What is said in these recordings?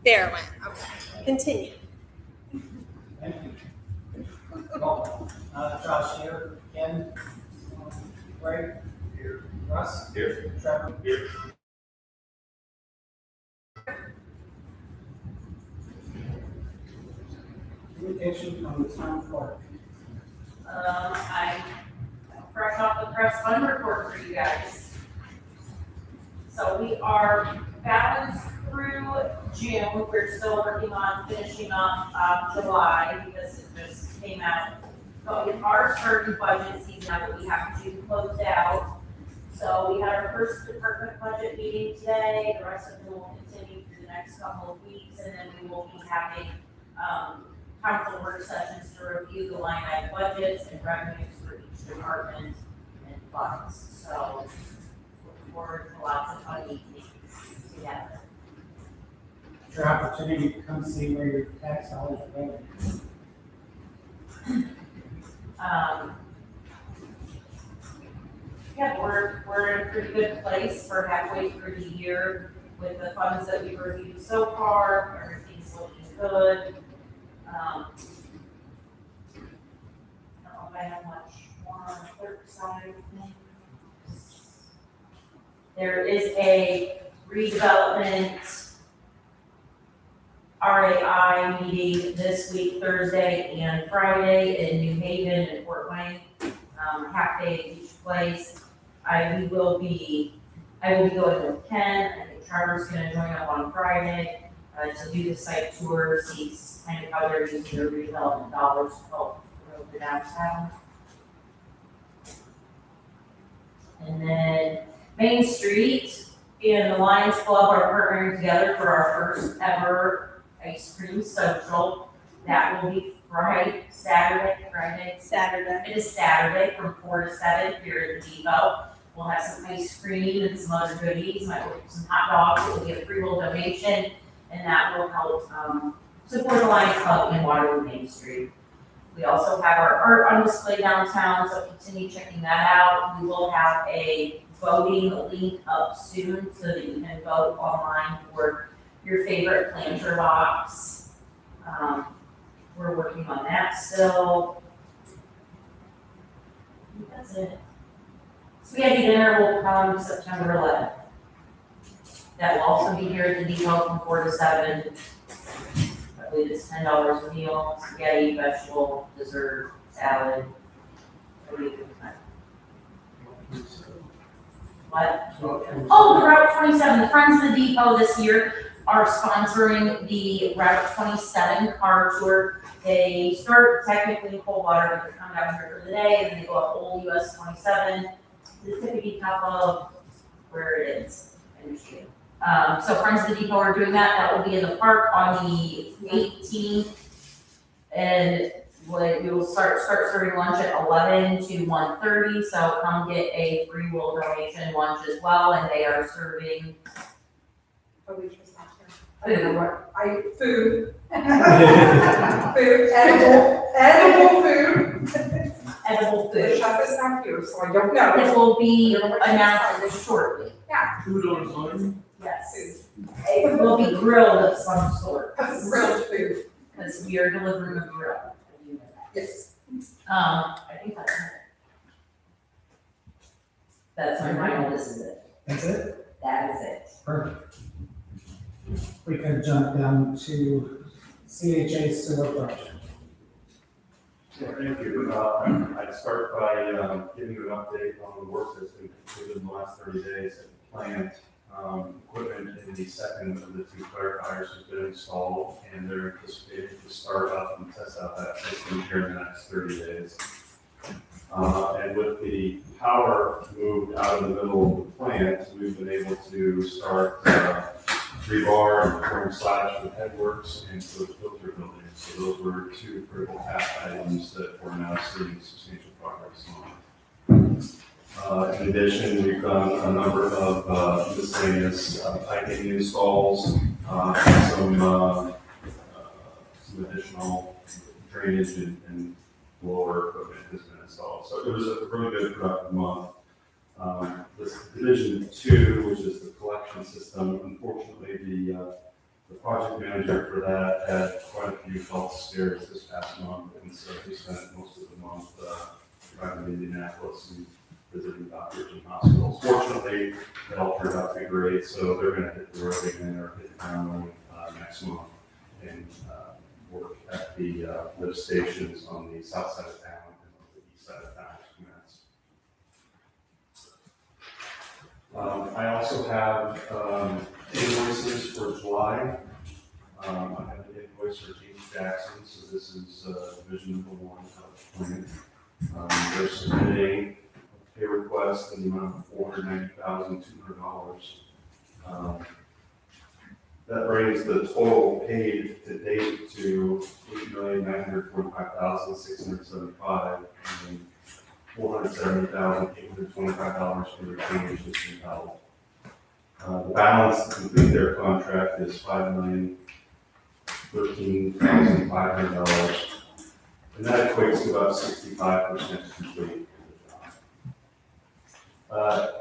There it went. Okay. Continue. Thank you. Well, Josh here, Ken, Greg, here, Russ, Here. Trevor. Here. Communication from the town clerk. I'm fresh off the press fund report for you guys. So we are balanced through June. We're still working on finishing up July because it just came out. But we are starting budget season now that we have to close out. So we had our first department budget meeting today. The rest of them will continue through the next couple of weeks, and then we will be having council work sessions to review the line item budgets and revenues for each department and funds. So look forward to lots of fun evenings together. It's your opportunity to come see where your tax dollars are going. Yeah, we're in a pretty good place for halfway through the year with the funds that we've reviewed so far. Everything's looking good. I don't know if I have much more on the clerk side of things. There is a redevelopment RAI meeting this week, Thursday and Friday in New Haven and Fort Wayne, half day at each place. I will be going with Ken. I think Trevor's gonna join up on Friday to do the site tour, see kind of how they're using their redevelopment dollars to help grow the downtown. And then Main Street and the Lions Club are partnering together for our first ever ice cream social. That will be Friday. Saturday. It is Saturday from 4 to 7 here at the Depot. We'll have some ice cream and some other goodies, might work some hot dogs. It will be a free will donation, and that will help support the Lions Club in Waterloo Main Street. We also have our art on display downtown, so continue checking that out. We will have a voting link up soon so that you can vote online for your favorite planter box. We're working on that still. I think that's it. Spaghetti dinner will come September 11th. That will also be here at the Depot from 4 to 7. I believe it's $10 a meal, spaghetti, vegetable, dessert, salad. What? Oh, the Route 27, the Friends of the Depot this year are sponsoring the Route 27 car tour. They start technically in Coldwater, but they come down here for the day, and then they go up Old US 27, the tippity top of where it is in Michigan. So Friends of the Depot are doing that. That will be in the park on the 18th. And we will start serving lunch at 11 to 1:30. So come get a free will donation lunch as well. And they are serving food. Food. Food, edible food. Edible The food. chef is not here, so I don't know. It will be announced shortly. Food on time? Yes. It will be grilled of some sort. Grilled food, Because we are delivering a grill. You know that. yes. I think that's it. That's my final, this is it. That's it? That is it. Perfect. We can jump down to CHA sewer project. Yeah, thank you. I'd start by giving you an update on the work that's been completed in the last 30 days at the plant. Equipment in the second of the 2 clarifiers has been installed, and they're anticipated to start up and test out that system here in the next 30 days. And with the power moved out of the middle of the plant, we've been able to start rebar and pouring slabs for the headworks and for the filter building. So those were 2 critical task items that we're now seeing substantial progress on. In addition, we've done a number of miscellaneous piping installs, some additional drainage and blower equipment has been installed. So it was a really good productive month. This division 2, which is the collection system, unfortunately the the project manager for that had quite a few health scares this past month, and so he spent most of the month driving to Indianapolis and visiting doctors and hospitals. Fortunately, it all turned out to be great, so they're gonna hit the road again or hit the ground running next month and work at the lift stations on the south side of town and on the east side of town to commence. I also have invoices for July. I have an invoice for James Jackson, so this is division number 1 of the plan. They're submitting a pay request in the amount of $490,200. That brings the total paid to date to $8,945,675, and $470,825 for the change that's been held. The balance to complete their contract is $5,013,500, and that equates to about 65% complete.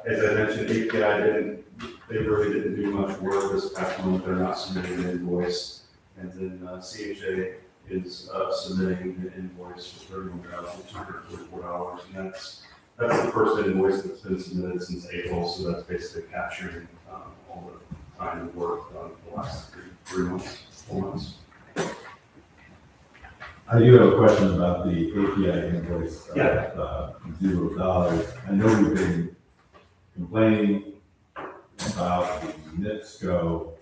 As I mentioned, API they really didn't do much work this past month. They're not submitting an invoice. And then CHA is submitting the invoice for $31,244. And that's the first invoice that's been submitted since April. So that's basically capturing all the time and work done for the last 4 months. I do have a question about the API invoice of $0. I know we've been complaining about the NIPSCO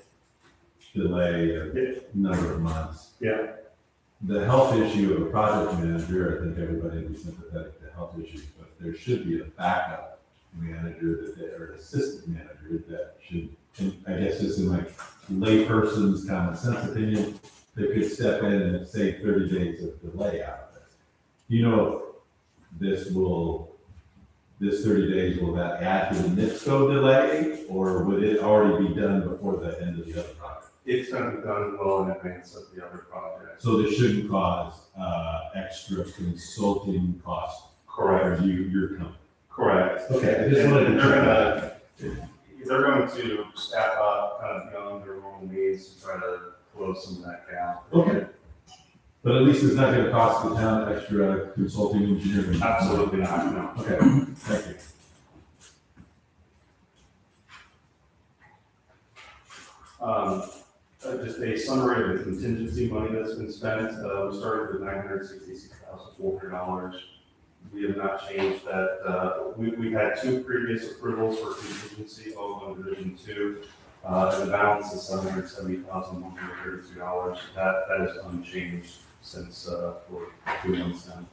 delay of a number of months. Yeah. The health issue of a project manager, I think everybody would be sympathetic to health issues, but there should be a backup manager or assistant manager that should, I guess this is my layperson's common sense opinion, that could step in and save 30 days of delay out of this. Do you know if this 30 days, will that add to the NIPSCO delay, or would it already be done before the end of the other project? It's going to be done well in advance of the other project. So this shouldn't cause extra consulting costs. Correct. For your company. Correct. Okay, I just wanted to they're going to staff up kind of beyond their normal needs to try to close some of that gap. Okay. But at least it's not going to cost the town extra consulting engineering. Absolutely not, no. Okay, thank you. Just a summary of the contingency money that's been spent. We started with $966,400. We have not changed that. We had 2 previous approvals for contingency on Division 2. The balance is $770,132. That is unchanged since for 2 months now.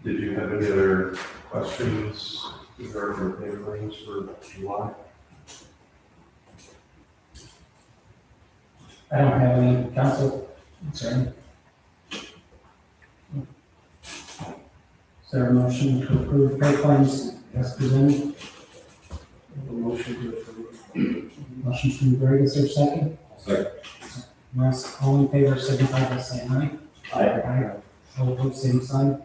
Did you have any other questions regarding the pay claims for July? I don't have any council concern. Is there a motion to approve pay claims as presented? Motion to approve. Motion from Greg, is there a second? Second. Russ, all in favor, signify by saying aye. Aye. All opposed, same sign.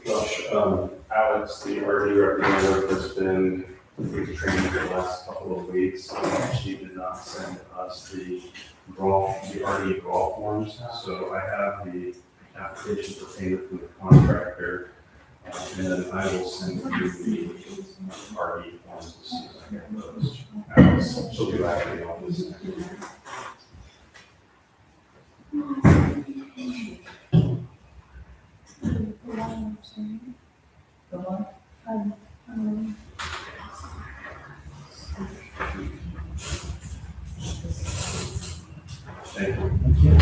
Josh, Alex, the RD representative, has been with training for the last couple of weeks. She did not send us the RD draw forms, so I have the application for payment from the contractor, and then I will send you the RD forms as soon as I get those. Alex, she'll be back in the office. Thank you. Thank you.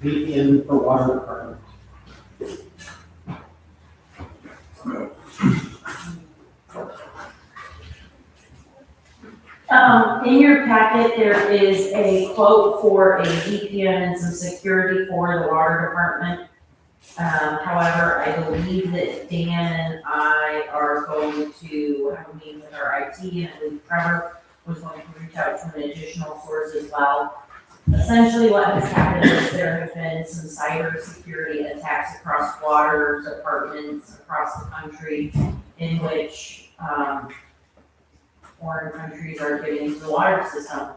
VPN for water department. In your packet, there is a quote for a VPN and some security for the water department. However, I believe that Dan and I are going to have a meeting with our IT, and I believe Trevor was going to reach out to an additional source as well. Essentially, what has happened is there have been some cybersecurity attacks across waters, apartments across the country, in which foreign countries are getting into the water system.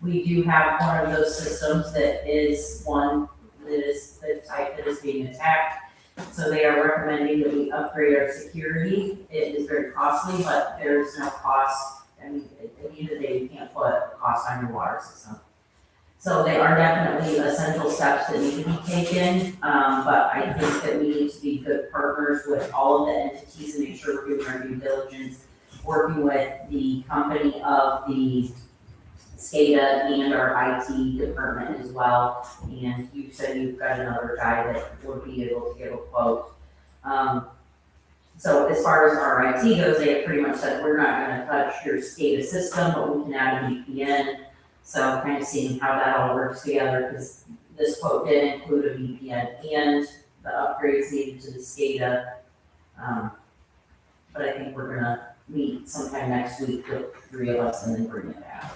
We do have one of those systems that is one that is the type that is being attacked. So they are recommending that we upgrade our security. It is very costly, but there's no cost. I mean, at the end of the day, you can't put a cost on your water system. So they are definitely essential steps that need to be taken, but I think that we need to be good partners with all of the entities and make sure we're doing our due diligence, working with the company of the SCADA and our IT department as well. And you said you've got another guy that would be able to give a quote. So as far as our IT goes, they have pretty much said, we're not gonna touch your SCADA system, but we can add a VPN. So kind of seeing how that all works together, because this quote did include a VPN and the upgrades needed to the SCADA. But I think we're gonna meet sometime next week with the three of us and then bring it back,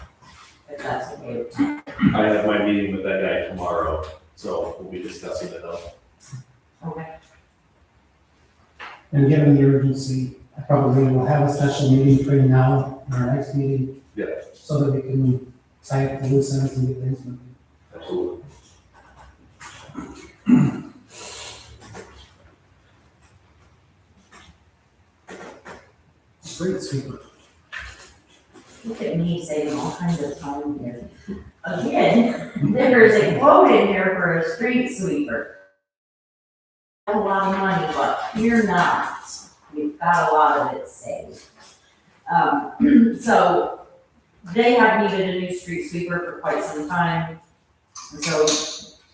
if that's okay with you. I have my meeting with that guy tomorrow, so we'll be discussing it up. Okay. And given the urgency, I probably will have a special meeting between now and our next meeting. Yeah. So that we can tie up the loose ends and get things moving. Absolutely. Street sweeper. Look at me saving all kinds of time here. Again, there is a quote in here for a street sweeper. A lot of money, but you're not. We've got a lot of it saved. So they have needed a new street sweeper for quite some time. And so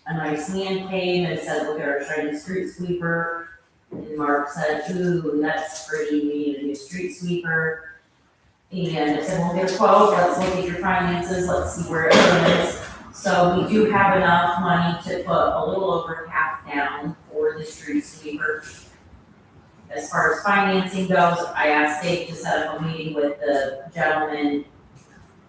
a nice man came and said, look at our shiny street sweeper. And Mark said, ooh, that's pretty, we need a new street sweeper. And I said, we'll get a quote, let's look at your finances, let's see where it is. So we do have enough money to put a little over half down for the street sweeper. As far as financing goes, I asked Dave to set up a meeting with the gentleman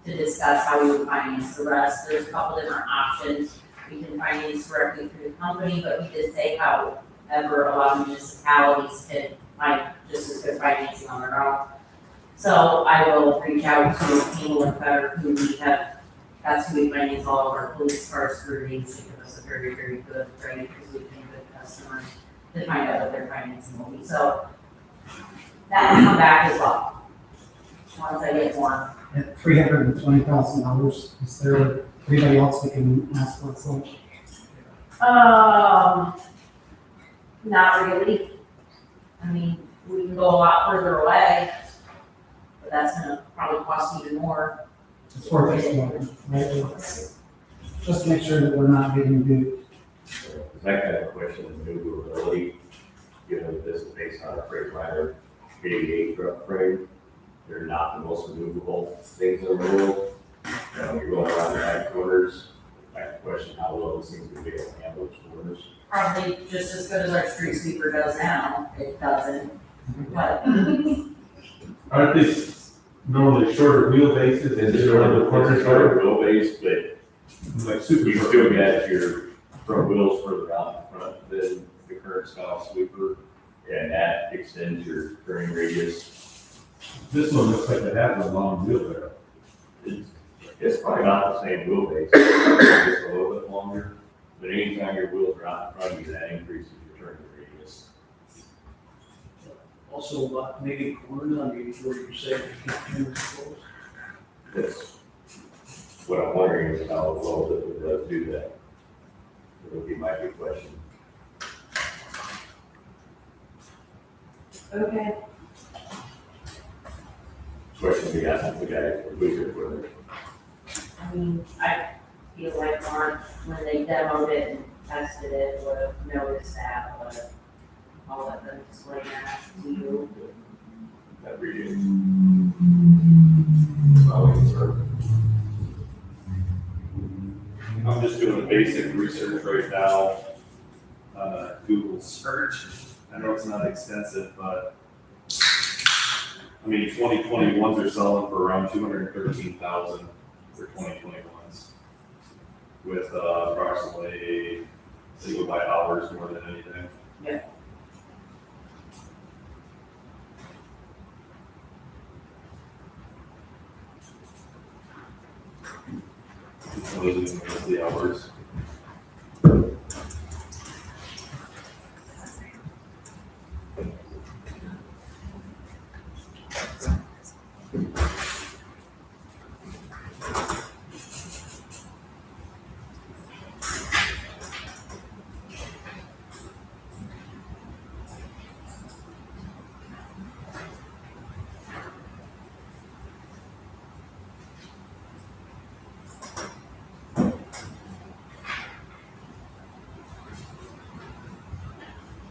to discuss how we would finance the rest. There's a couple different options. We can finance directly through the company, but he did say however, a lot of municipalities can find just as good financing on their own. So I will reach out to Campbell and Federer, who we have, that's who we finance all of our police cars through. They usually give us a very, very good rate because we've been good customers to find out what their financing will be. So that will come back as well, once I get more. At $320,000, is there anybody else we can ask for so much? Not really. I mean, we can go a lot further away, but that's gonna probably cost even more. It's worth exploring, right? Just to make sure that we're not getting duped. That kind of question is maneuverability, given that this is based on a Freightliner 88 truck frame. They're not the most maneuverable things in the world. You know, you're going around the tight corners. I question how well this thing's gonna be able to handle those corners. Probably just as good as our street sweeper does now. It doesn't, but Aren't these normally shorter wheelbases and It's shorter the a corner shorter shorter? wheelbase, but Like super you short. still got your front wheels further out in front than the current style sweeper, and that extends your turning radius. This one looks like it has a long wheel there. It's probably not the same wheelbase, it's a little bit longer, but anytime your wheels are out in front of you, that increases your turning radius. Also, about maybe corners on you, where you say you can't close. That's what I'm wondering is how well it does do that. That would be my big question. okay. Question we asked the guy for Boozer for it. I mean, I feel like Mark, when they demoed it and tested it, would have noticed that, but I'll let them explain that to you. That reading. Well, concern. I'm just doing basic research right now. Google Google search. I know it's not extensive, but I mean, 2021s are selling for around 213,000 for 2021s, with approximately, they go by hours more than anything. Yeah. Those are the hours.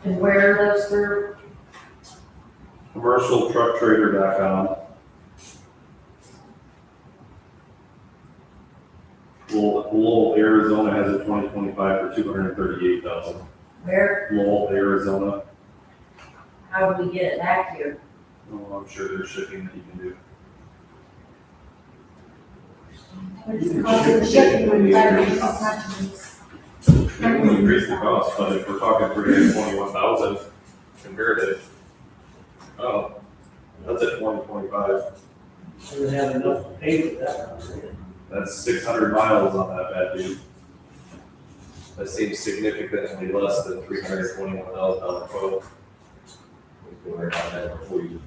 And where are those through? Commercialtrucktrader.com. Lowell, Arizona has a 2025 for 238,000. Where, Lowell, Arizona. how do we get it back here? Oh, I'm sure there's shipping that you can do. What's the cost of the shipping when everything costs much? It will increase the cost, but if we're talking 321,000 comparative, oh, that's at 2025. So they have enough to pay for that. That's 600 miles on that bad dude. That seems significantly less than $321,000 quote.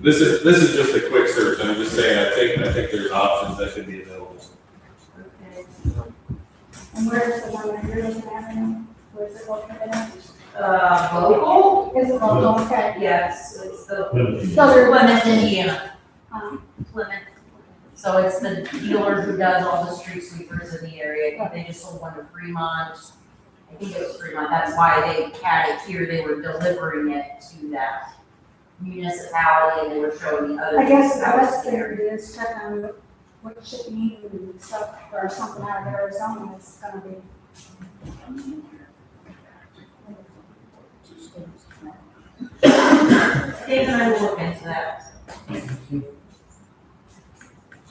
This is just a quick search. I'm just saying, I think there's options that could be available. Okay. And where's the one that you're looking at now? Where's it located at? Local? Is it local? Okay. Yes, it's the So they're Plymouth, Indiana. Um, Plymouth. So it's the dealer who does all the street sweepers in the area. I think they just sold one to Fremont. I think it was Fremont. That's why they had it here. They were delivering it to that municipality and they were showing the other. I guess the municipalities best thing there. to do is check on what shipping and stuff or something out of Arizona is gonna be. Dave and I will look into that.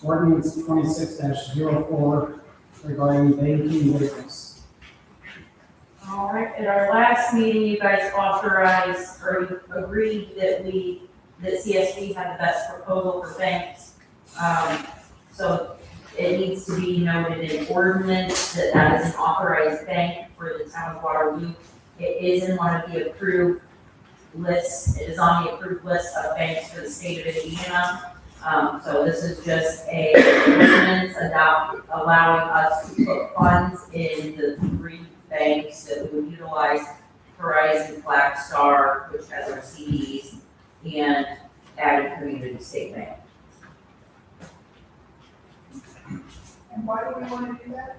Ordinance 26-04 regarding banking business. All right, at our last meeting, you guys authorized or you agreed that that CSB had the best proposal for banks. So it needs to be noted in ordinance that that is an authorized bank for the town of Waterloo. It is in one of the approved lists, it is on the approved list of banks for the state of Indiana. So this is just a ordinance allowing us to put funds in the three banks that we would utilize: Horizon, Flagstar, which has our CDs, and Added Community State Bank. And why do we want to do that?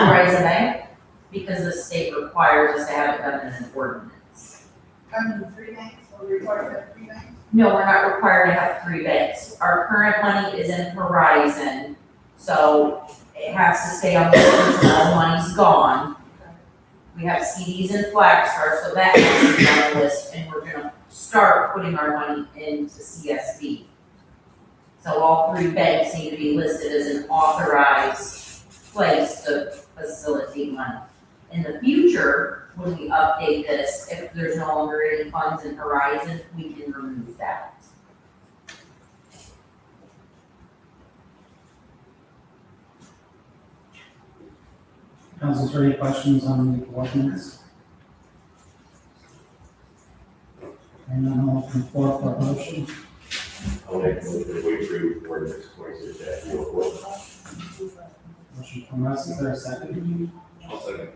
Horizon Bank, because the state requires us to have it done in an ordinance. Three banks, or require to have three banks? No, we're not required to have three banks. Our current money is in Horizon, so it has to stay on the list until all money's gone. We have CDs and Flagstar, so that has to be on the list, and we're gonna start putting our money into CSB. So all three banks need to be listed as an authorized place to facilitate money. In the future, when we update this, if there's no longer any funds in Horizon, we can remove that. Council, is there any questions on the ordinance? And then I'll open the floor for a motion. I'll make a motion that we approve ordinance 26-04. Motion from Russ, is there a second? I'll second.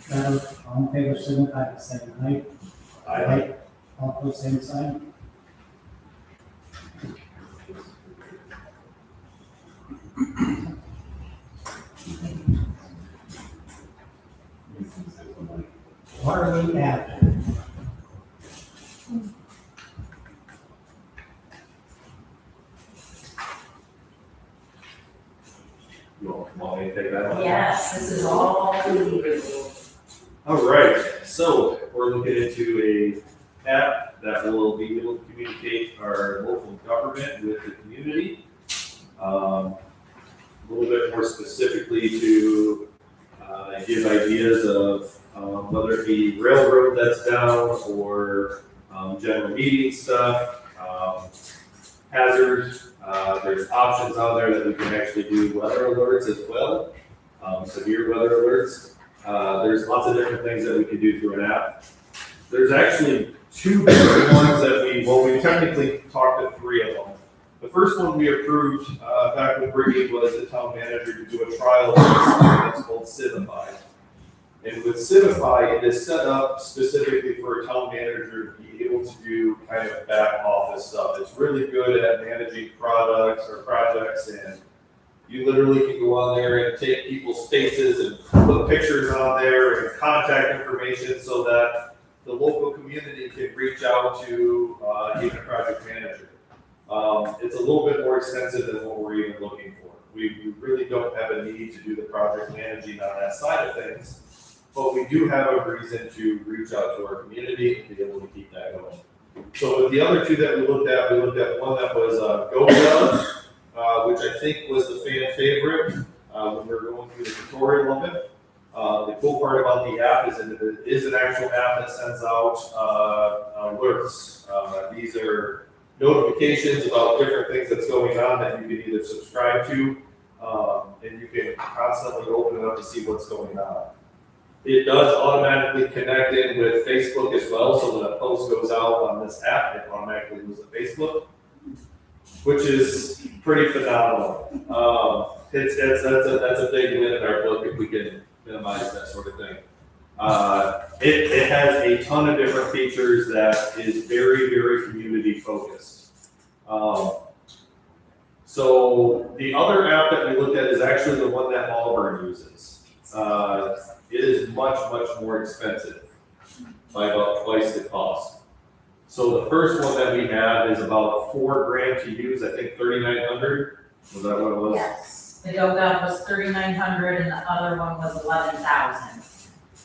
Trevor, all in favor, signify by saying aye. I All opposed, same sign. Waterloo Avenue. You want me to take that one? Yes, this is all legal. All right, so we're looking into a app that will be able to communicate our local government with the community. A little bit more specifically to give ideas of whether it be railroad that's down or general meeting stuff, hazards. There's options out there that we can actually do weather alerts as well, severe weather alerts. There's lots of different things that we can do through an app. There's actually two different ones that we technically talked to three of them. The first one we approved back when Brittany was the town manager to do a trial that's called Civify. And with Civify, it is set up specifically for a town manager to be able to do kind of back office stuff. It's really good at managing products or projects, and you literally can go on there and take people's faces and put pictures on there and contact information so that the local community can reach out to even a project manager. It's a little bit more expensive than what we're even looking for. We really don't have a need to do the project managing on that side of things. But we do have a reason to reach out to our community and be able to keep that going. So with the other two that we looked at one that was GoGov, which I think was the fan favorite when we were going through the tutorial of it. The cool part about the app is that it is an actual app that sends out alerts. These are notifications about different things that's going on that you can either subscribe to, and you can constantly open it up to see what's going on. It does automatically connect in with Facebook as well, so when a post goes out on this app, it automatically goes to Facebook, which is pretty phenomenal. That's a big win in our book if we can minimize that sort of thing. It has a ton of different features that is very, very community focused. So the other app that we looked at is actually the one that Auburn uses. It is much, much more expensive by about twice the cost. So the first one that we have is about $4,000 to use, I think 3,900. Was that what it was? Yes, the GoGov was 3,900 and the other one was 11,000.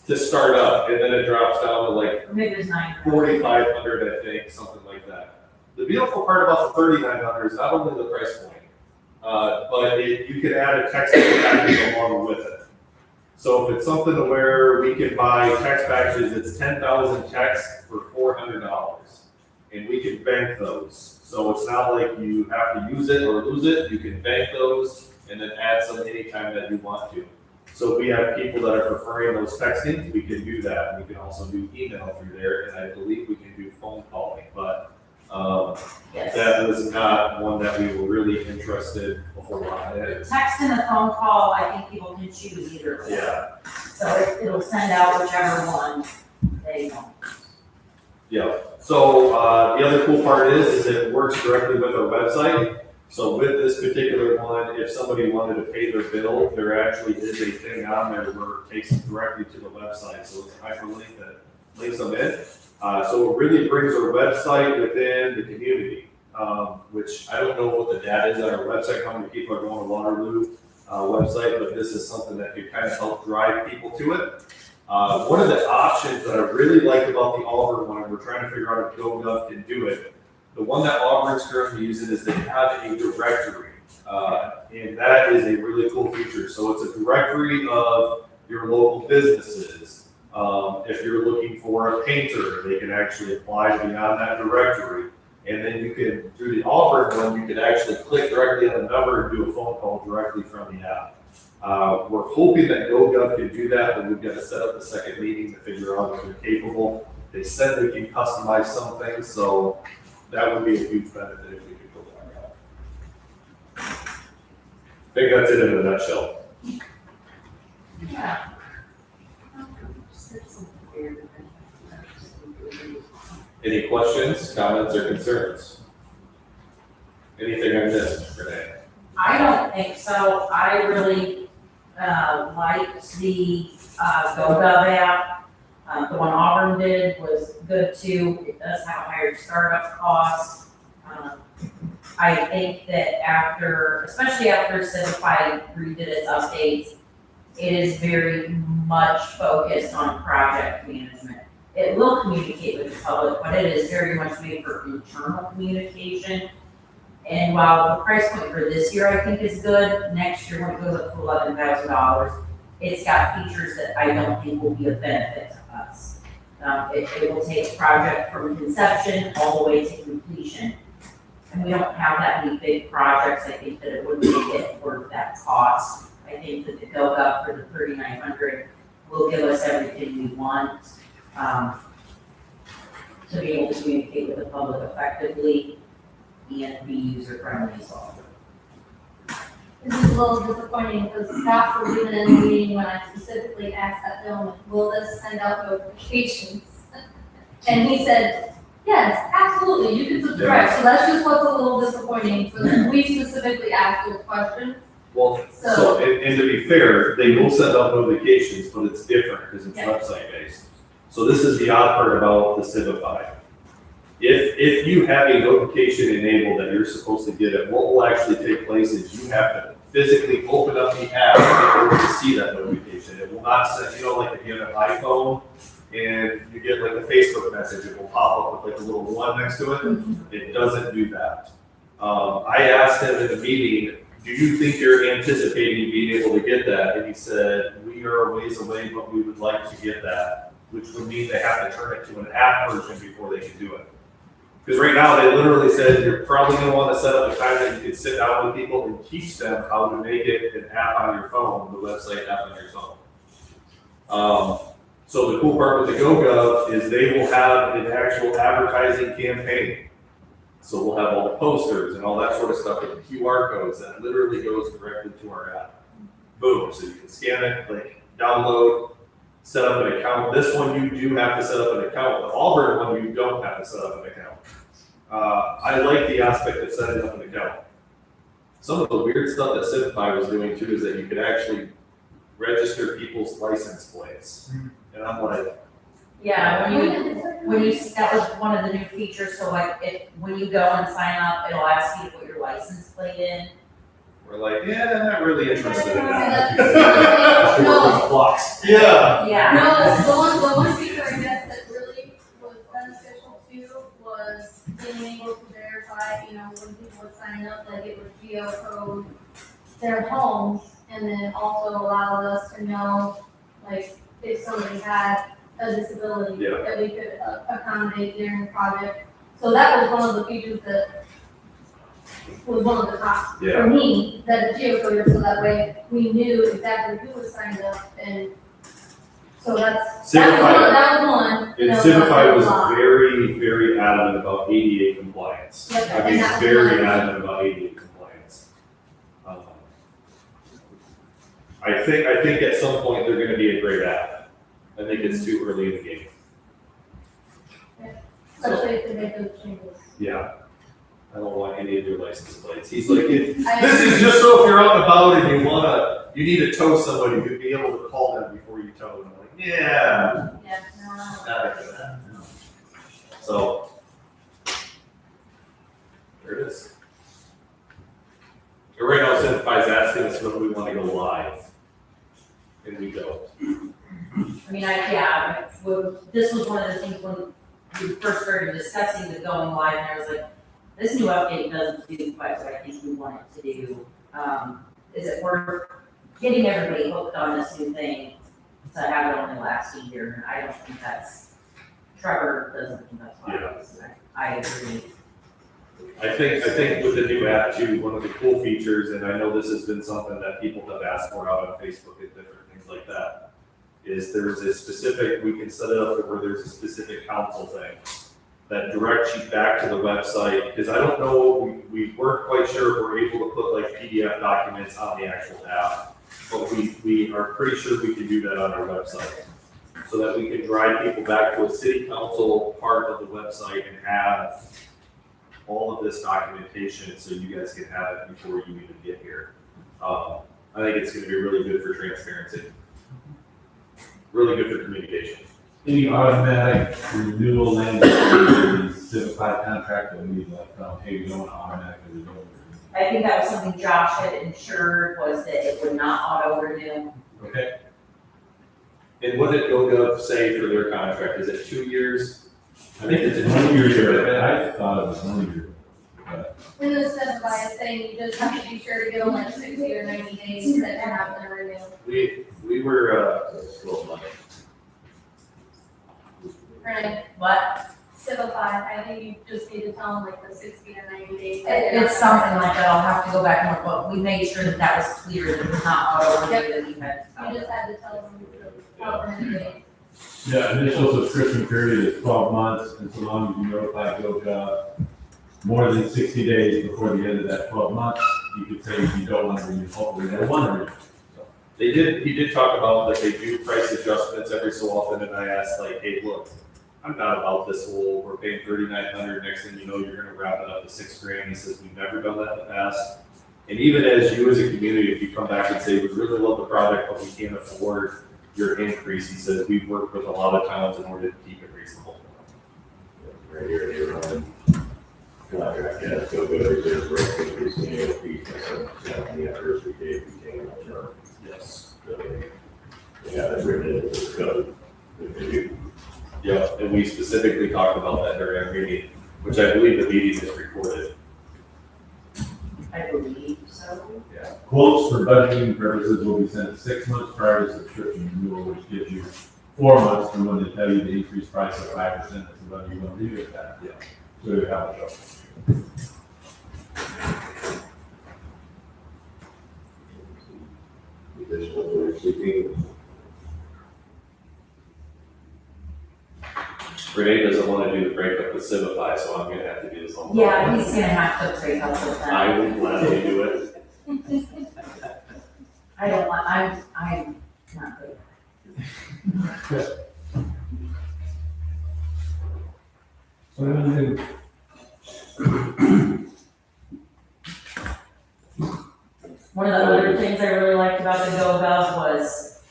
To start up, and then it drops down to like Or maybe it was 9,000. 4,500, I think, something like that. The beautiful part about the 3,900 is not only the price point, but you can add a text package along with it. So if it's something to where we can buy text packages, it's 10,000 texts for $400, and we can bank those. So it's not like you have to use it or lose it. You can bank those and then add some anytime that you want to. So if we have people that are preferring those texting, we can do that. We can also do email through there, and I believe we can do phone calling, but Yes. that was not one that we were really interested before. Text and a phone call, I think people can choose either way. Yeah, So it'll send out whichever one they want. yeah. So the other cool part is it works directly with our website. So with this particular one, if somebody wanted to pay their bill, there actually is a thing on there where it takes them directly to the website. So it's a hyperlink that links them in. So it really brings our website within the community, which I don't know what the data is on our website, how many people are going to Waterloo website, but this is something that could kind of help drive people to it. One of the options that I really like about the Auburn one, and we're trying to figure out if GoGov can do it, the one that Auburn's currently using is they have a directory, and that is a really cool feature. So it's a directory of your local businesses. If you're looking for a painter, they can actually apply to be on that directory. And then you can, through the Auburn one, you can actually click directly on the number and do a phone call directly from the app. We're hoping that GoGov can do that, but we've got to set up the second meeting to figure out if they're capable. They said we can customize some things, so that would be a huge benefit if we could go that route. I think that's it in a nutshell. Yeah. Any questions, comments, or concerns? Anything I missed, Renee? I don't think so. I really liked the GoGov app. The one Auburn did was good too. It does have a higher startup cost. I think that especially after Civify redid its updates, it is very much focused on project management. It will communicate with the public, but it is very much made for internal communication. And while the price point for this year I think is good, next year when it goes up to $11,000, it's got features that I don't think will be a benefit to us. It will take a project from conception all the way to completion. And we don't have that many big projects, I think that it would make it worth that cost. I think that the GoGov for the 3,900 will give us everything we want, to be able to communicate with the public effectively and be user-friendly as well. This is a little disappointing because staff were even in the meeting when I specifically asked that gentleman, will this send out notifications? And he said, yes, absolutely, you can subscribe. So that's just what's a little disappointing, because we specifically asked those questions. Well, So- so, and to be fair, they will send out notifications, but it's different because it's Yeah. website based. So this is the odd part about the Civify. If you have a notification enabled that you're supposed to get it, what will actually take place is you have to physically open up the app in order to see that notification. It will not send, like if you have an iPhone and you get like a Facebook message, it will pop up with like a little one next to it. It doesn't do that. I asked him in the meeting, do you think you're anticipating being able to get that? And he said, we are a ways away, but we would like to get that, which would mean they have to turn it to an app version before they can do it. Because right now, they literally said, you're probably gonna wanna set up a time that you can sit down with people and teach them how to make it an app on your phone, the website app on your phone. So the cool part with the GoGov is they will have an actual advertising campaign. So we'll have all the posters and all that sort of stuff with QR codes that literally goes directly to our app. Boom, so you can scan it, click download, set up an account. This one you do have to set up an account. The Auburn one you don't have to set up an account. I like the aspect of setting up an account. Some of the weird stuff that Civify was doing too is that you could actually register people's license plates. And I'm like, Yeah, when you, that was one of the new features, so like when you go and sign up, it'll ask you to put your license plate in. we're like, yeah, I'm not really interested in that. No. Blocks. Yeah. Yeah. No, the one feature I guess that really was beneficial too was being able to verify, when people would sign up, like it would geocode their homes, and then also allowed us to know, like, if somebody had a disability Yeah. that we could accommodate during the project. So that was one of the features that was one of the top Yeah. for me, that it geocoded, so that way we knew exactly who was signed up, and so that was one. And Civify was very, very adamant about ADA compliance. Yep, I mean, and that's very one. adamant about ADA compliance. I think at some point they're gonna be a great app. I think it's too early in the game. Especially if they make those changes. Yeah. I don't want any of your license plates. He's like, this I- is just so if you're out and about and you need to tow somebody, you'd be able to call them before you tow them. I'm like, yeah. Yeah, no. Not into that. So, there it is. And right now, Civify's asking us when we want to go live. And we don't. I mean, this was one of the things when we first started discussing the going live, and I was like, this new update doesn't do quite what I think we want it to do. Is it worth getting everybody hooked on this new thing to have it only last a year? And I don't think Trevor doesn't think that's wise. I agree. I think with the new app too, one of the cool features, and I know this has been something that people have asked for out on Facebook and different things like that, is there's a specific, we can set it up where there's a specific council thing that directs you back to the website, because I don't know, we weren't quite sure if we're able to put like PDF documents on the actual app, but we are pretty sure we can do that on our website. So that we can drive people back to a city council part of the website and have all of this documentation so you guys can have it before you even get here. I think it's gonna be really good for transparency. Really good for communication. Any automatic renewal language in the Civify contract that we hey, we don't want to automatically renew. I think that was something Josh had ensured, was that it would not auto renew. Okay, And what did GoGov say for their contract? Is it 2 years? I think it's a 1 year, I thought it was 1 year. In the specified thing, you just have to be sure to give them like 60 or 90 days that you're not gonna renew. We were, Right, What? Civil 5, I think you just need to tell them like the 60 or 90 days. It's something like that, I'll have to go back and look, but we made sure that that was clear, that it was not auto renew that we had. You just had to tell them however many days. Yeah, initial subscription period is 12 months, and so long as you notify GoGov more than 60 days before the end of that 12 months, you could say you don't want to renew, hopefully they want to renew. he did talk about that they do price adjustments every so often, and I asked like, hey, look, I'm not about this whole, we're paying $3,900, next thing you know, you're gonna wrap it up to $6,000. He says, we've never done that in the past. And even as you as a community, if you come back and say, we really love the product, but we can't afford your increase, he says, we've worked with a lot of towns in order to keep it reasonable. Right here, you're running. Contract, yeah, so good, there's rate increase in annual fees, so, the anniversary date, we came on chart. Yes. So, yeah, that's written into the code. If they do. Yeah, and we specifically talked about that during our meeting, which I believe the meeting is recorded. I believe so. Quotes for budgeting purposes will be sent 6 months prior to subscription renewal, which gives you 4 months from when they tell you the increased price of 5% is whether you want to leave it at that. Yeah. So you have a choice. Additional for seeking. Renee doesn't want to do the breakup with Civify, so I'm gonna have to do this on. Yeah, he's gonna have to break up with them. I will gladly do it. I don't want, I'm not good. So what do we do? One of the other things I really liked about the GoGov was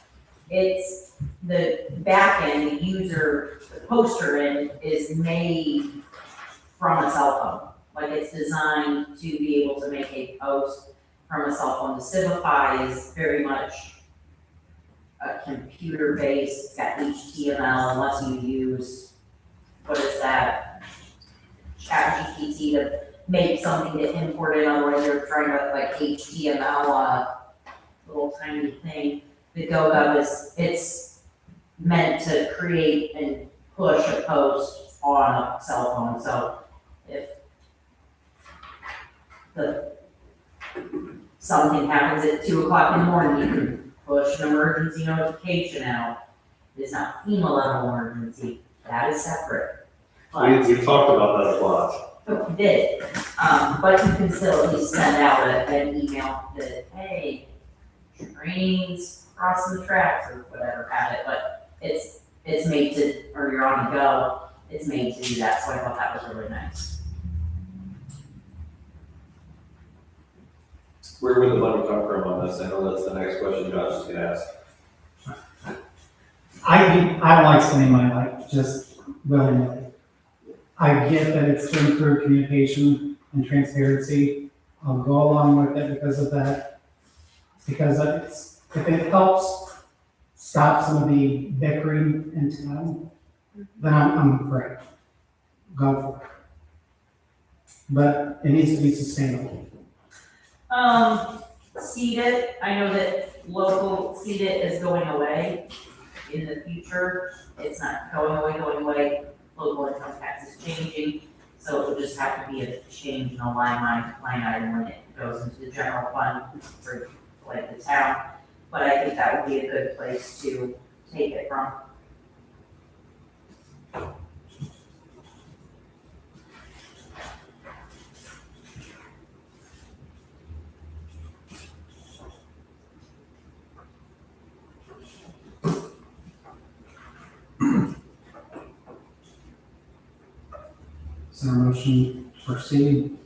it's the back end, the user, the poster in is made from a cell phone. Like it's designed to be able to make a post from a cell phone. The Civify is very much a computer based, it's got HTML unless you use, what is that? ChatGPT to make something to import it, otherwise you're trying to like HTML, little tiny thing. The GoGov it's meant to create and push a post on a cell phone, so if something happens at 2:00 in the morning, you can push an emergency notification out. It's not FEMA level emergency, that is separate. But We talked about that a lot. we did, but you can still at least send out an email that, hey, trains crossing the tracks or whatever at it, but it's made to, or you're on the go, it's made to do that, so I thought that was really nice. Where would the money come from on this? I know that's the next question Josh is gonna ask. I like spending money like just willy-nilly. I get that it's to improve communication and transparency. I'll go along with it because of that. Because if it helps stop some of the bickering in town, then I'm for it. Go for it. But it needs to be sustainable. Seed It, I know that local Seed It is going away in the future. It's not going away. Local income tax is changing, so it will just have to be a change in a line item when it goes into the general fund for like the town. But I think that would be a good place to take it from. Is there a motion to proceed?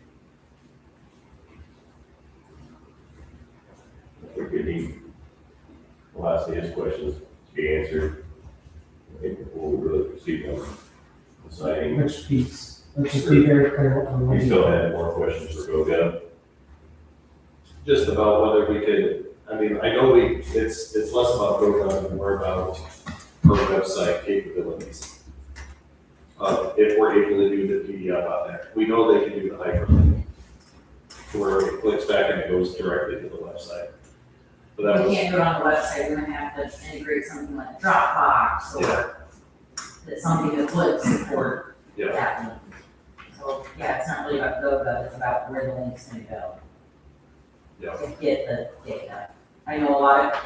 I think we need, we'll ask his questions to be answered. I think before we really proceed on deciding, Which piece? Let's just be very clear what we're we doing. still had more questions for GoGov. Just about whether we could, I mean, I know it's less about GoGov and more about her website capabilities. If we're able to do the PDF on there, we know they can do the hyperlink, where it clicks back and it goes directly to the website. But that We was, can't do it on the website, we're gonna have to integrate something like Dropbox or that something that would support yeah, that link. So, yeah, it's not really about GoGov, it's about where the link's gonna go. Yeah. To get the data. I know a lot of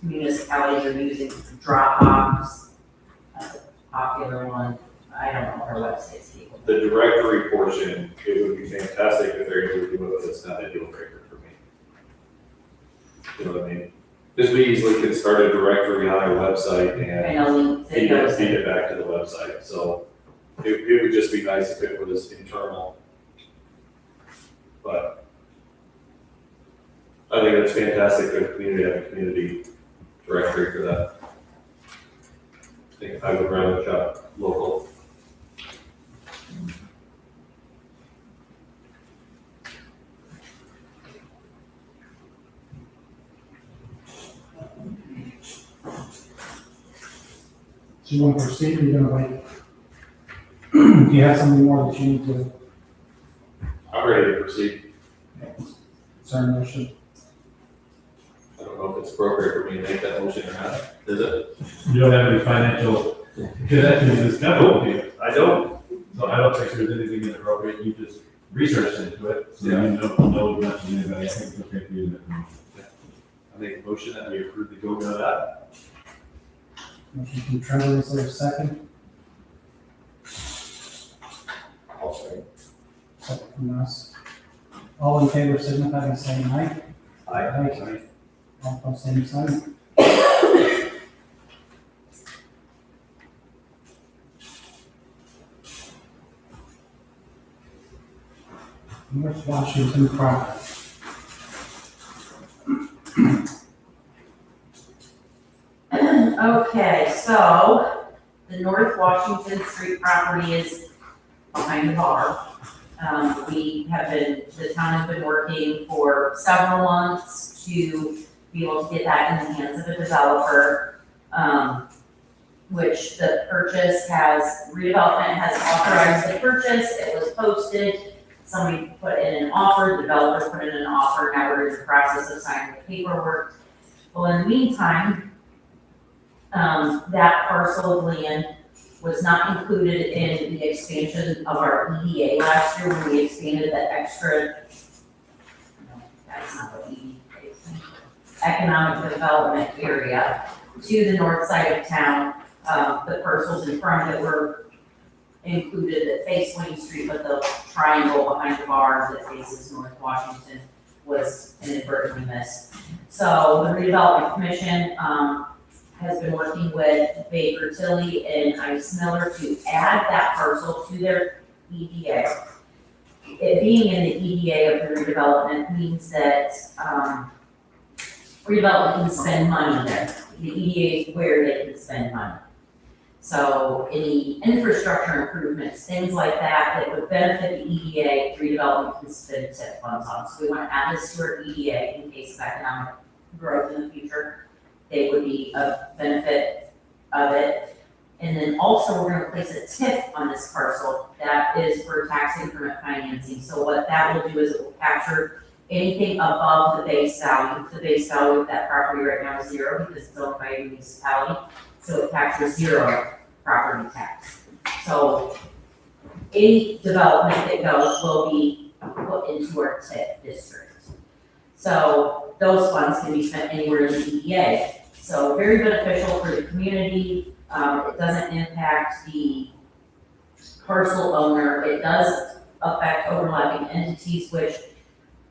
municipalities are using Dropbox, that's a popular one. I don't know if our website's capable. the directory portion, it would be fantastic if they're able to do it, but it's not a deal breaker for me. You know what I mean? Because we easily could start a directory on our website and And a link that feed goes. it back to the website, so it would just be nice if it was internal. But I think it's fantastic for the community to have a community directory for that. I think I would rather shop local. Do you want to proceed, or you gonna wait? Do you have something more that you need to, I'm ready to proceed. concern motion? I don't know if it's appropriate for me to make that motion or not. Is it? You don't have any financial connections to discuss with you, I don't. so I don't think there's anything inappropriate, you just researched into it, so you don't know as much as anybody, I think it's okay for you to. I make a motion that we approve the GoGov app. Motion from Trevor, is there a second? I'll say. Second from us. All in favor, signify by saying aye. Aye. All opposed, same sign. North Washington property. Okay, so the North Washington Street property is behind the bar. The town has been working for several months to be able to get that in the hands of a developer, which the redevelopment has authorized the purchase, it was posted, somebody put in an offer, the developer put in an offer, now we're in the process of signing the paperwork. Well, in the meantime, that parcel of land was not included in the expansion of our EDA last year when we expanded that extra, no, that's not what EDA is, economic development area to the north side of town. The parcels in front of it were included that face Wayne Street, but the triangle behind the bar that faces North Washington was inadvertently missed. So the redevelopment commission, has been working with Baker Tilly and Ice Miller to add that parcel to their EDA. It being in the EDA of the redevelopment means that, redevelopment can spend money there. The EDA is where they can spend money. So any infrastructure improvements, things like that would benefit the EDA, redevelopment can spend TIF funds on. So we want to add this to our EDA in case of economic growth in the future. They would be a benefit of it. And then also we're gonna place a TIF on this parcel that is for tax increment financing. So what that will do is it will capture anything above the base value. The base value of that property right now is 0 because it's owned by a municipality. So it captures 0 property tax. So any development that goes will be put into our TIF district. So those funds can be spent anywhere in the EDA. So very beneficial for the community. It doesn't impact the parcel owner. It does affect overlapping entities, which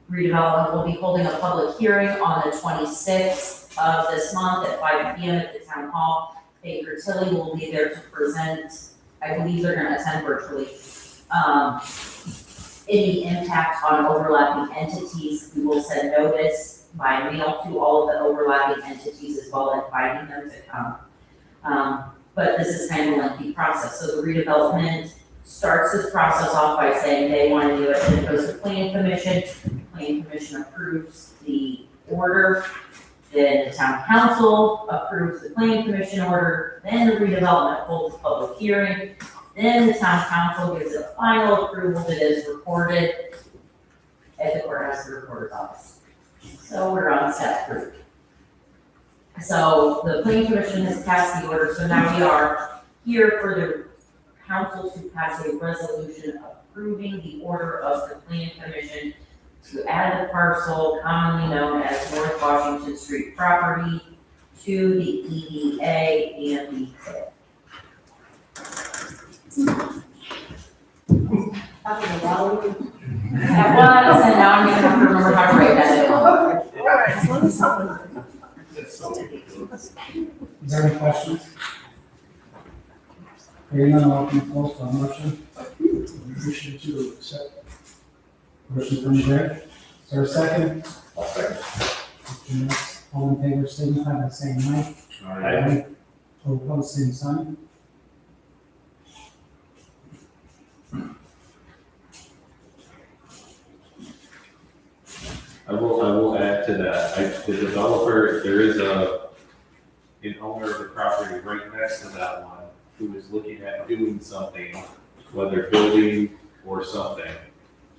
redevelopment will be holding a public hearing on the 26th of this month at 5 p.m. at the town hall. Baker Tilly will be there to present. I believe they're gonna attend virtually. Any impact on overlapping entities, we will send notice by mail to all of the overlapping entities as well, inviting them to come. But this is kind of a lengthy process, so the redevelopment starts this process off by saying they want to do it, and it goes to planning commission approves the order, Then the town council approves the planning commission order, then the redevelopment holds a public hearing. Then the town council gives a final approval that is recorded at the courthouse recorder's office. So we're on step 3. So the planning commission has passed the order, so now we are here for the council to pass a resolution approving the order of the planning commission to add the parcel commonly known as North Washington Street property to the EDA and the TIF. That was, and now I'm gonna have to remember how to write that down. All right, so let me stop. Is there any questions? Hearing none, I'll open the floor for a motion. Motion to accept. Motion from Greg. Is there a second? I'll second. Mr. Nuss, all in favor, signify by saying aye. Aye. All opposed, same sign. I will add to that, the developer, there is an owner of the property right next to that one who is looking at doing something, whether building or something.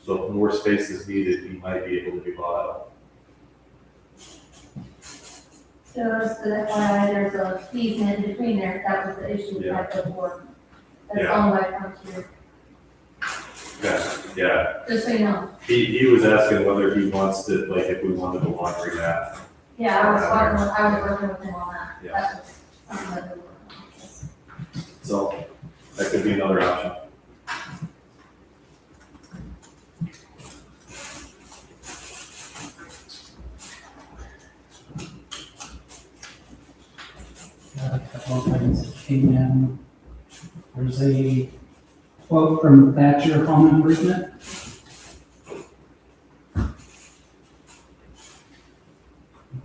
So if more space is needed, he might be able to be bought out. Just the FYI, there's a easement between there, that was the issue we had before. That's Yeah. owned by Frontier, Yeah, just so you know. he was asking whether he wants to, like, if we wanted a laundry mat. Yeah, I was working with him on that. Yeah. That was something that we were working on. So that could be another option. Got a couple of things that came in. There's a quote from Thatcher Home Improvement.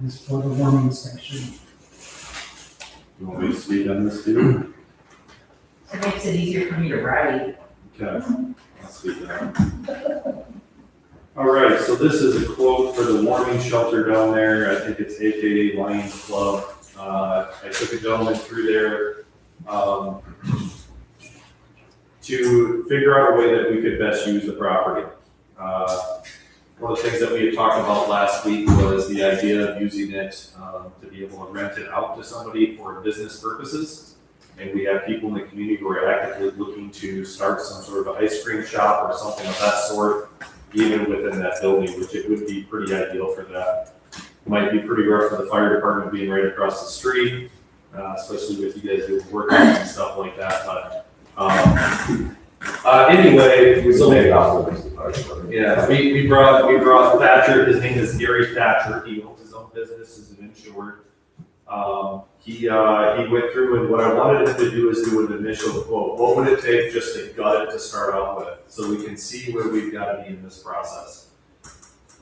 This is for the warming station. You want me to speak on this too? It makes it easier for me to write. Okay, I'll speak on it. All right, so this is a quote for the warming shelter down there. I think it's AKA Lions Club. I took a gentleman through there, to figure out a way that we could best use the property. One of the things that we had talked about last week was the idea of using it, to be able to rent it out to somebody for business purposes. And we have people in the community who are actively looking to start some sort of ice cream shop or something of that sort, even within that building, which it would be pretty ideal for that. Might be pretty rough for the fire department being right across the street, especially with you guys doing workouts and stuff like that, but, anyway, We so still make options. yeah, we brought Thatcher, his name is Gary Thatcher, he owns his own business, is an insured. He went through and what I wanted him to do is do an initial quote, what would it take just to gut it to start out with, so we can see where we've gotta be in this process.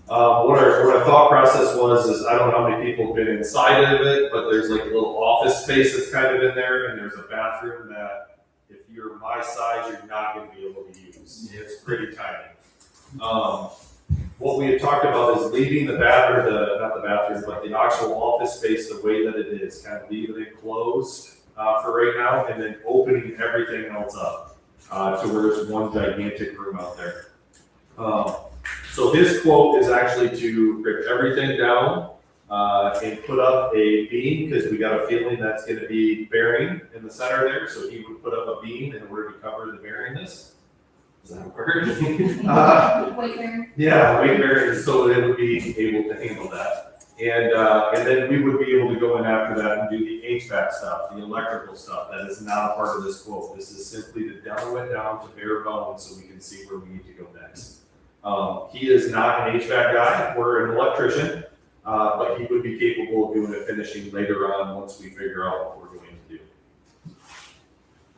What our thought process was is, I don't know how many people have been inside of it, but there's like a little office space that's kind of in there, and there's a bathroom that if you're my size, you're not gonna be able to use. It's pretty tiny. What we had talked about is leaving the bathroom, not the bathroom, but the actual office space the way that it is, kind of leaving it closed for right now, and then opening everything else up to where there's one gigantic room out there. So his quote is actually to rip everything down and put up a beam, because we got a feeling that's gonna be bearing in the center there, so he would put up a beam in order to cover the bearingness. Is that a word? Wait there. Yeah, weight bearing, so it would be able to handle that. And then we would be able to go in after that and do the HVAC stuff, the electrical stuff. That is not a part of this quote. This is simply to demo it down to bare bones so we can see where we need to go next. He is not an HVAC guy, we're an electrician, but he would be capable of doing the finishing later on once we figure out what we're going to do.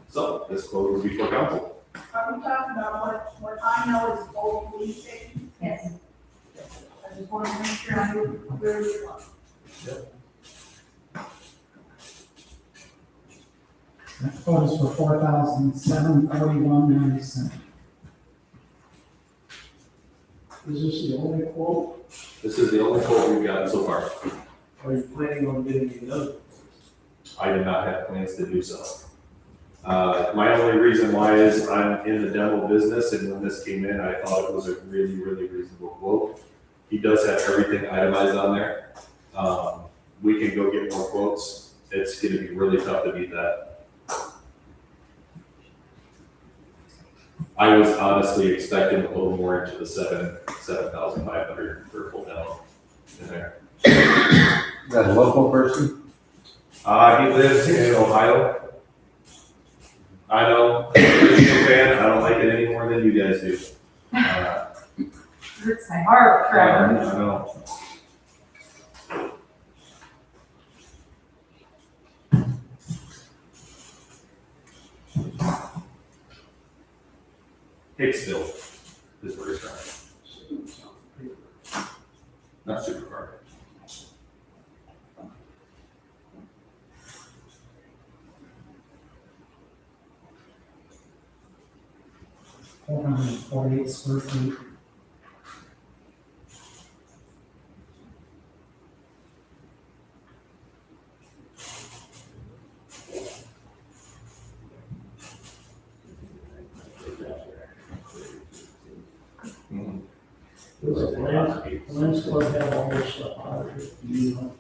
So this quote is before council. Are we talking about what I know is old police station? Yes. I just want to make sure I knew where we were. That quote is for $4,741.97. Is this the only quote? This is the only quote we've gotten so far. Are you planning on getting another? I did not have plans to do so. My only reason why is I'm in the demo business, and when this came in, I thought it was a really, really reasonable quote. He does have everything itemized on there. We can go get more quotes. It's gonna be really tough to beat that. I was honestly expecting a little more into the 7,500 for a full demo in there. That a local person? He lives in Ohio. I know, I'm a Michigan fan, I don't like it any more than you guys do. Hurts my heart, Trevor. I know. Hicksville is where it's from. Not super far. $448 square feet. Does the Lions Club have all this stuff out of it? Do you know?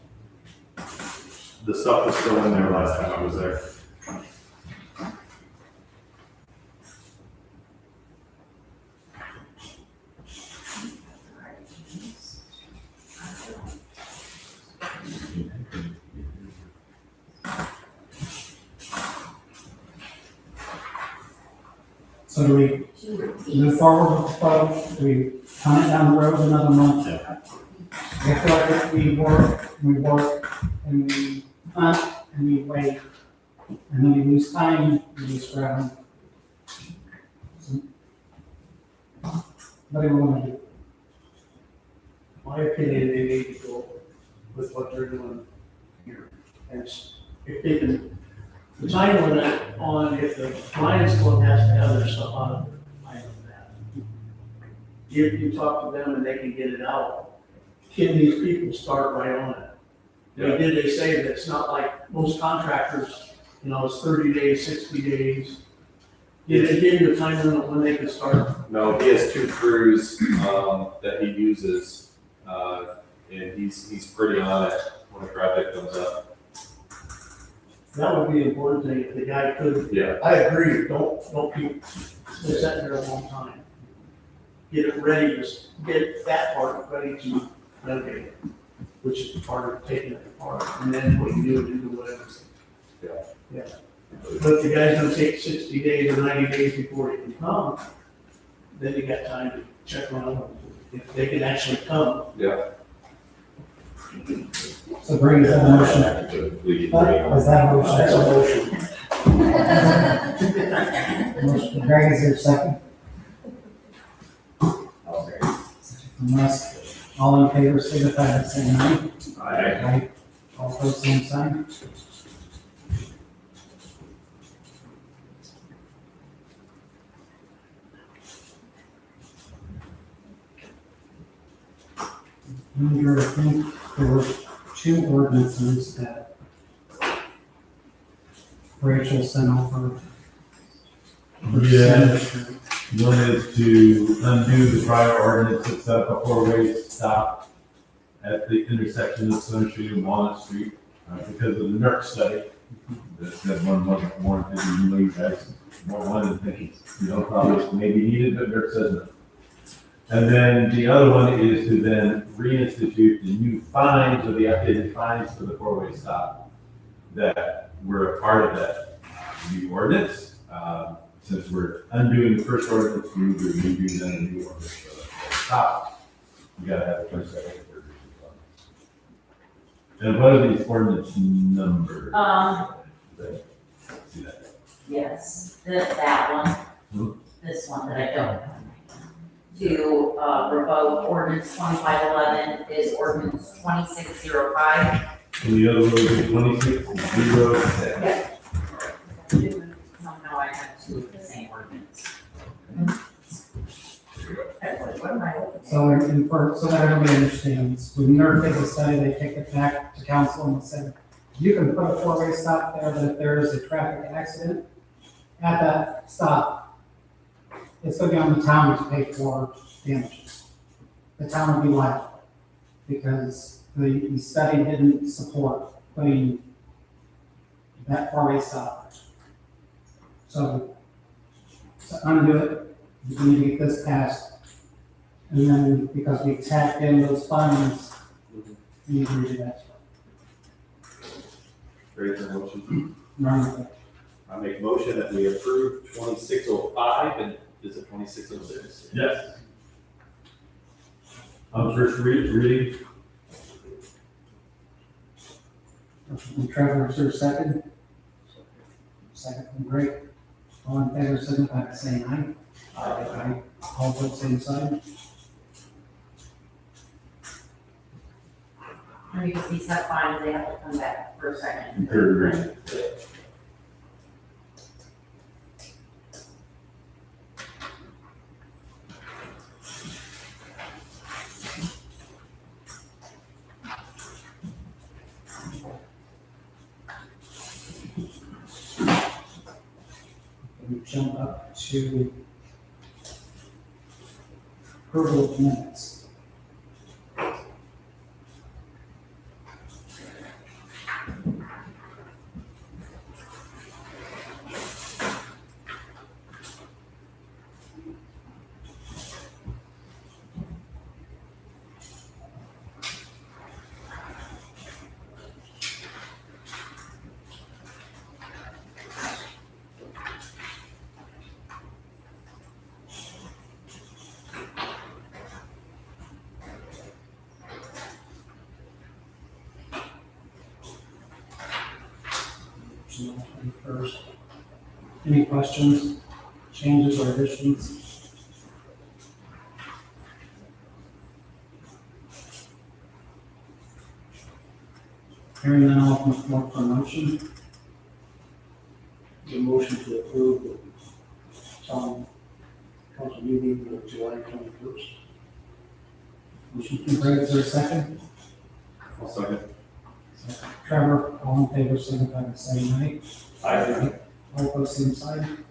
The stuff was still in there last time I was there. So do we move forward with the quote? Do we hunt it down the road another month? I feel like if we work, and we hunt, and we wait, and then we lose time, we lose ground. So, what do we want to do? My opinion, they need to go with what they're doing here. And if they can, the time limit on if the Lions Club has to have their stuff out of it, I know that. If you talk to them and they can get it out, can these people start right on it? They say that it's not like most contractors, it's 30 days, 60 days. Did they give you a time limit when they can start? No, he has 2 crews, that he uses, and he's pretty on it when a project comes up. That would be an important thing, if the guy could. Yeah. I agree, don't keep sitting there a long time. Get it ready, just get that part ready to renovate it, which is part of taking it apart, and then what you do whatever. Yeah. But if the guy's gonna take 60 days or 90 days before he can come, then you got time to check on them, if they can actually come. Yeah. So bring that motion. Is that a motion? That's a motion. Motion, Greg, is there a second? Unless, all in favor, signify by saying aye. Aye. All opposed, same sign. Under, I think there were 2 ordinances that Rachel sent over. Yeah. One is to undo the prior ordinance that set up a 4-way stop at the intersection of Center Street and Walnut Street, because of the NERC study. That said one wasn't warranted, even though you guys don't want to think it's, probably maybe needed, but NERC says no. And then the other one is to then reinstitute the new fines or the updated fines for the 4-way stop that were a part of that new ordinance. Since we're undoing the first ordinance, we're redoing then a new ordinance for the stop. You gotta have a first, second, third. And what are these ordinance numbers? See that? Yes, that one, this one that I don't have. To revoke ordinance 2511 is ordinance 2605. And the other one is 2606. Yeah. Somehow I have 2 of the same ordinance. Sure, I hope. So, so that everybody understands, when NERC did the study, they kicked it back to council and said, you can put a four-way stop there, but if there is a traffic accident at that stop, it's gonna be on the town to pay for damages. The town will be liable, because the study didn't support putting that four-way stop. So, to undo it, we need to get this passed. And then, because we tacked in those funds, we need to redo that. Great, the motion. Run with it. I make a motion that we approve 2605 and is it 2606? Yes. On first reading, Motion from Trevor, is there a second? Second from Greg. All in favor, signify by saying aye. Aye. All opposed, same sign. And because these have fines, they have to come back for a second. third reading. We jump up to approval of minutes. July 21st. Any questions, changes, or additions? Hearing none, I'll open the floor for a motion. The motion to approve the town council meeting of July 21st. Motion from Greg, is there a second? I'll second. Trevor, all in favor, signify by saying aye. Aye. All opposed, same sign.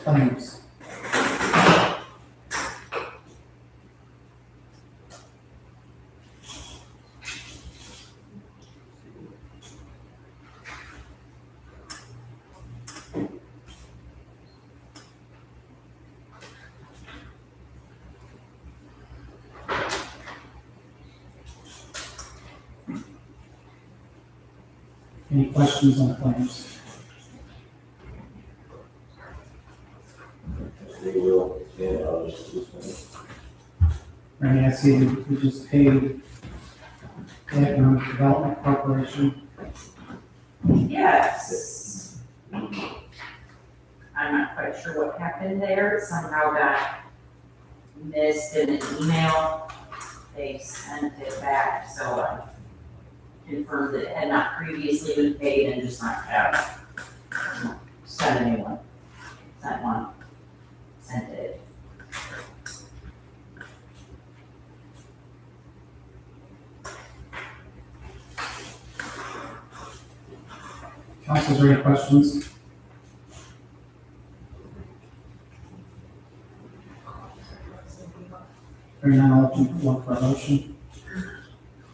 Claims. Any questions on claims? They will, and I'll just do this Randy, I see we just paid the Economic Development Corporation. Yes. I'm not quite sure what happened there, somehow got missed in an email. They sent it back, so I confirmed that it had not previously been paid and just not have sent a new one. Sent one, sent it. Council, is there any questions? Hearing none, I'll open the floor for a motion.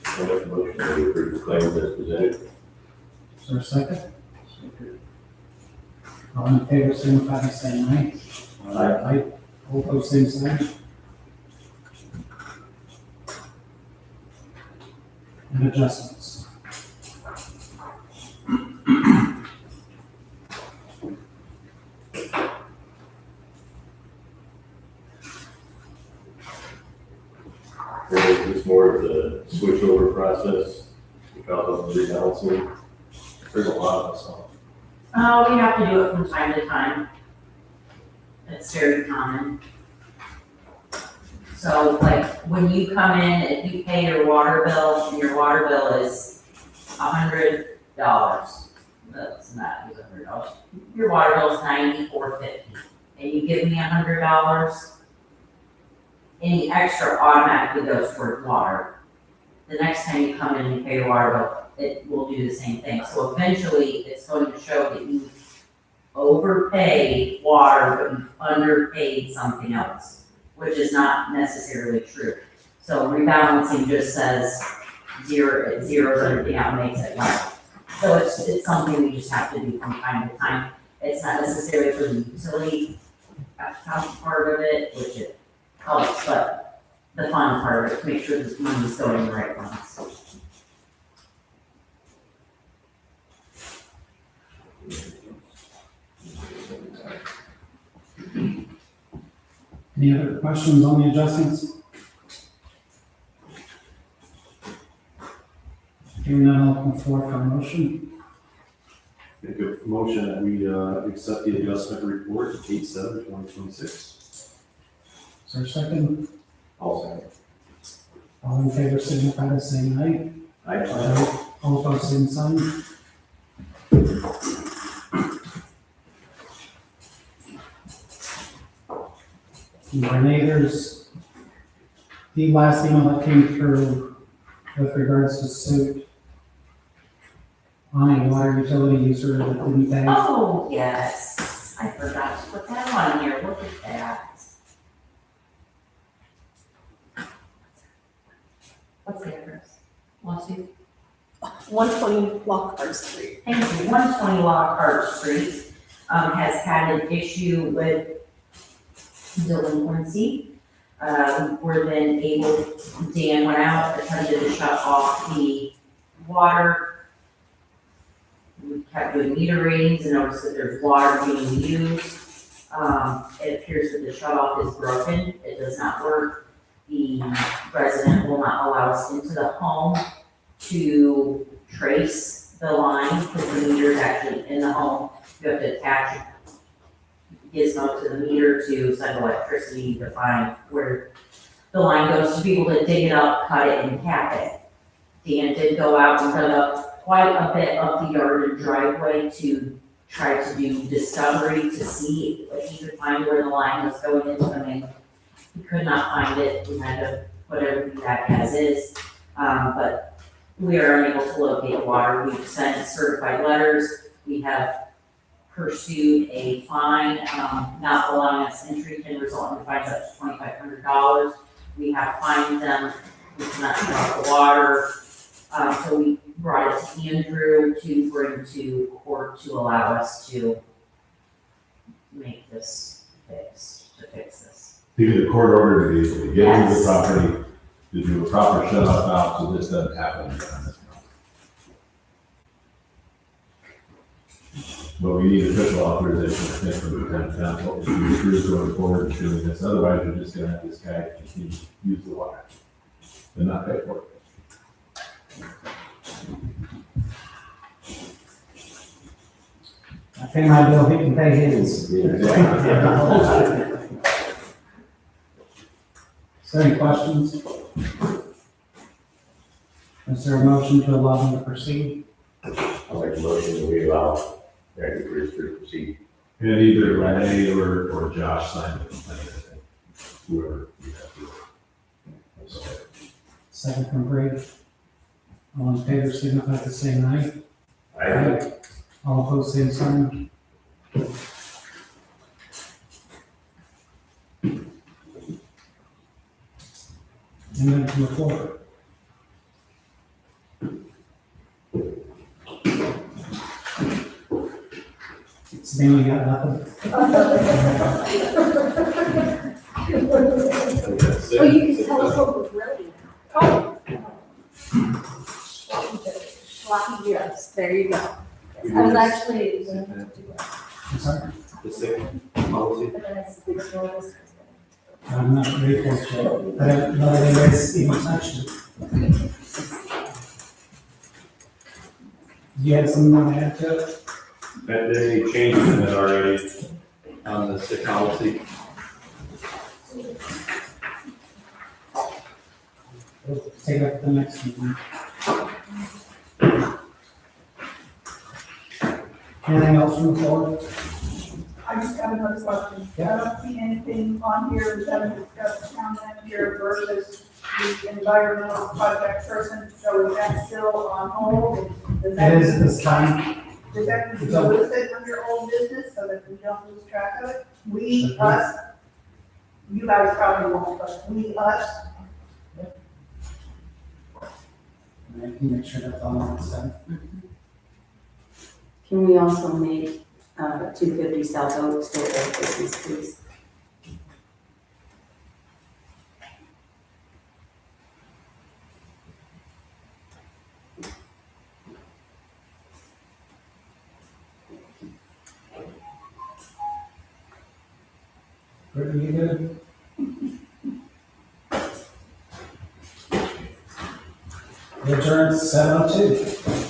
I'll make a motion to approve the claims as presented. Is there a second? All in favor, signify by saying aye. Aye. All opposed, same sign. And adjustments. It's more of the switchover process because of the rebalancing. There's a lot of us on. We have to do it from time to time. It's very common. So like when you come in, if you pay your water bill and your water bill is $100. That's not even $100. Your water bill is $94.50, and you give me $100, any extra automatically goes toward water. The next time you come in and pay your water bill, it will do the same thing. So eventually, it's going to show that you overpaid water, but you've underpaid something else, which is not necessarily true. So rebalancing just says zero, it zeroes everything out and makes it right. So it's something we just have to do from time to time. It's not necessarily for the utility account part of it, which it helps, but the fun part of it, to make sure this money's going in the right ones. Any other questions on the adjustments? Hearing none, I'll come forward for a motion. Make a motion that we, accept the adjustment report, 8/7/2026. Is there a second? I'll second. All in favor, signify by saying aye. All opposed, same sign. Renee, there's the last email that came through with regards to suit on a water utility user that didn't pay. Oh, yes, I forgot to put that on here, look at that. What's the address? Lawsuit? 120 Lockhart Street. Thank you, 120 Lockhart Street, has had an issue with delinquency. We're then able, Dan went out, attempted to shut off the water. We kept doing meter readings and noticed that there's water being used. It appears that the shut off is broken, it does not work. The resident will not allow us into the home to trace the line, because the meter is actually in the home. You have to attach gizmo to the meter to send electricity to find where the line goes, to be able to dig it up, cut it, and cap it. Dan did go out and dug up quite a bit of the yard and driveway to try to do discovery to see if he could find where the line was going into the main. He could not find it, we had to put everything back as is, but we are unable to locate the water. We've sent certified letters, we have pursued a fine, not allowing us entry can result in fines up to $2,500. We have fined them, we cannot shut off the water. So we brought it to Andrew to bring to court to allow us to make this to fix this. To get a court order to be able to get into the Yes. property, to do a proper shut off valve, so this doesn't happen again. But we need official authorization, I think, from the town council, if we approve going forward and doing this, otherwise we're just gonna have this guy continue to use the water and not pay for it. I pay my bill, he can pay his. Is there any questions? Is there a motion to allow them to proceed? I'll make a motion that we allow Randy Bruce to proceed. And either Renee or Josh signed the complaint, I think, whoever we have to. That's all. Second from Greg. All in favor, signify by saying aye. I, All opposed, same sign. And then from the floor. Stanley got nothing. Oh, you can tell us what we're really. Oh. Sloppy yes, there you go. I was actually. I'm sorry, The second policy. I'm not very fortunate. I don't know that anybody's even touched it. Do you have something you want to add to it? Been any changes in it already on the sick policy? We'll take up the next meeting. Anything else from the floor? I just have another question. Yeah. I don't see anything on here, we haven't discussed town manager versus the environmental project person, so is that still on hold? Does that- It is at this time. Does that It's on- list it under old business so that we don't lose track of it? We, us, you guys probably won't, but we, us, And I can make sure that's on that side. Can we also make, 250 South Oak still old business, please? Brittany, you good? The adjourned 7:02.